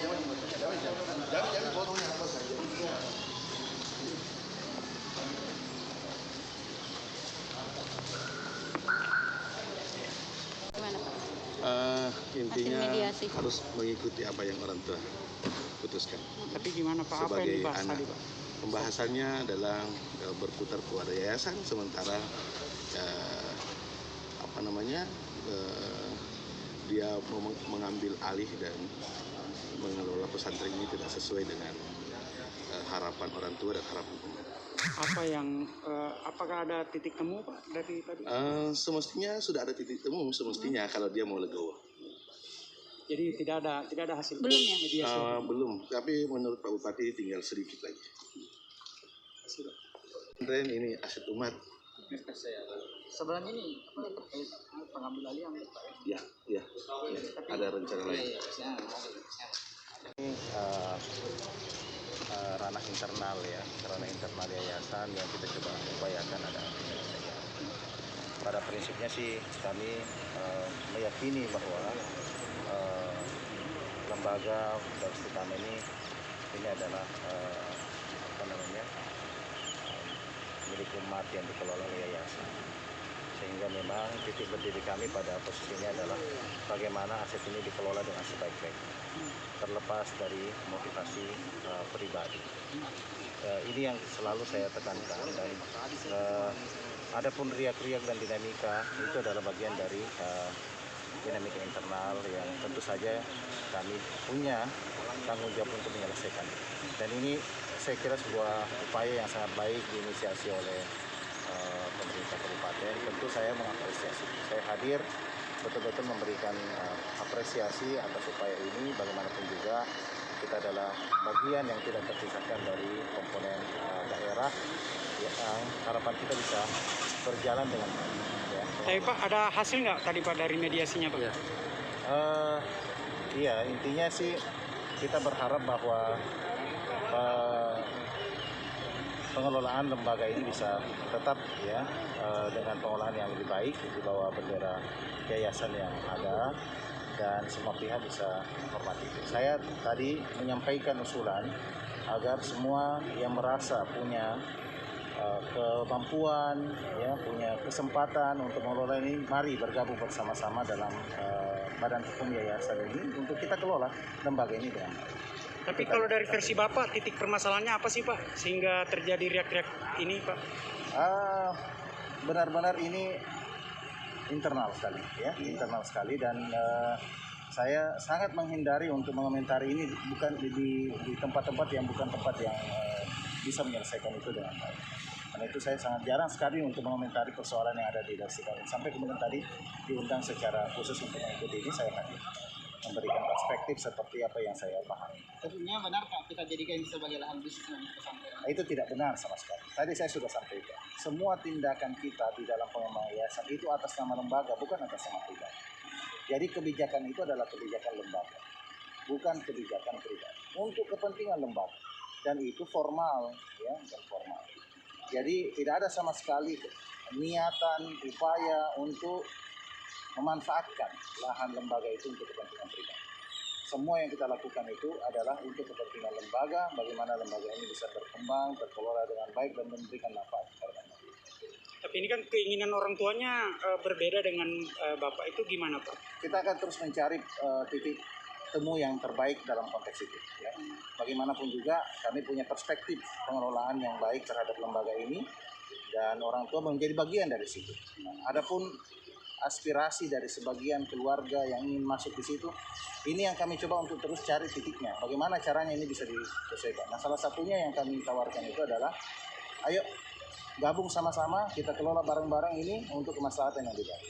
Jangan fotonya apa saja. Gimana Pak? Intinya mediasi harus mengikuti apa yang orang tua putuskan. Tapi gimana Pak? Apa yang Sebagai dibahas anak, tadi Pak? pembahasannya adalah berputar kepada yayasan, sementara dia mengambil alih dan mengelola pesantren ini tidak sesuai dengan harapan orang tua dan harapan pemerintah. Apakah ada titik temu Pak dari tadi? Semestinya sudah ada titik temu semestinya kalau dia mau legowo. Jadi tidak ada hasil belum ya? mediasi. Belum, tapi menurut Pak Bupati tinggal sedikit lagi. Pesantren ini aset umat. Sebelum ini pengambil alih yang Ya, ada rencana lain. Ini ranah internal ya, ranah internal yayasan yang kita coba upayakan ada. Pada prinsipnya sih kami meyakini bahwa lembaga Darus Istiqamah ini adalah milik umat yang dikelola oleh yayasan. Sehingga memang titik berdiri kami pada posisi ini adalah bagaimana aset ini dikelola dengan sebaik-baiknya, terlepas dari motivasi pribadi. Ini yang selalu saya tekankan, dan adapun riak-riak dan dinamika itu adalah bagian dari dinamika internal yang tentu saja kami punya tanggung jawab untuk menyelesaikan. Dan ini saya kira sebuah upaya yang sangat baik diinisiasi oleh pemerintah kabupaten. Tentu saya mengapresiasi. Saya hadir betul-betul memberikan apresiasi atas upaya ini. Bagaimanapun juga kita adalah bagian yang tidak terpisahkan dari komponen daerah yang harapan kita bisa berjalan dengan baik. Ya. Tapi Pak, ada hasil nggak tadi Pak dari mediasinya Pak? Iya, intinya sih kita berharap bahwa pengelolaan lembaga ini bisa tetap ya dengan pengelolaan yang lebih baik di bawah bendera yayasan yang ada, dan semua pihak bisa menghormati. Saya tadi menyampaikan usulan agar semua yang merasa punya kemampuan, ya, punya kesempatan untuk mengelola ini, mari bergabung bersama-sama dalam badan hukum yayasan ini untuk kita kelola lembaga ini dengan baik. Tapi kalau dari versi Bapak, titik permasalahannya apa sih Pak sehingga terjadi riak-riak ini Pak? Benar-benar ini internal sekali ya, internal sekali, dan saya sangat menghindari untuk mengomentari ini bukan di tempat-tempat yang bukan tempat yang bisa menyelesaikan itu dengan baik. Karena itu saya sangat jarang sekali untuk mengomentari persoalan yang ada di Darus Istiqamah. Sampai kemudian tadi diundang secara khusus untuk mengikuti ini, saya hadir memberikan perspektif seperti apa yang saya pahami. tentunya benar Pak kita jadikan ini sebagai lahan bisnis pesantren. Itu tidak benar sama sekali. Tadi saya sudah sampaikan, semua tindakan kita di dalam pengembangan yayasan itu atas nama lembaga, bukan atas nama pribadi. Jadi kebijakan itu adalah kebijakan lembaga, bukan kebijakan pribadi. Untuk kepentingan lembaga, dan itu formal, ya, dan formal. Jadi tidak ada sama sekali niatan, upaya untuk memanfaatkan lahan lembaga itu untuk kepentingan pribadi. Semua yang kita lakukan itu adalah untuk kepentingan lembaga, bagaimana lembaga ini bisa berkembang, terkelola dengan baik, dan memberikan manfaat kepada masyarakat. Tapi ini kan keinginan orang tuanya berbeda dengan Bapak, itu gimana Pak? Kita akan terus mencari titik temu yang terbaik dalam konteks itu. Ya. Bagaimanapun juga kami punya perspektif pengelolaan yang baik terhadap lembaga ini, dan orang tua menjadi bagian dari situ. Nah, adapun aspirasi dari sebagian keluarga yang ingin masuk di situ, ini yang kami coba untuk terus cari titiknya. Bagaimana caranya ini bisa diselesaikan. Nah, salah satunya yang kami tawarkan itu adalah, ayo gabung sama-sama, kita kelola bareng-bareng ini untuk kemaslahatan yang lebih baik.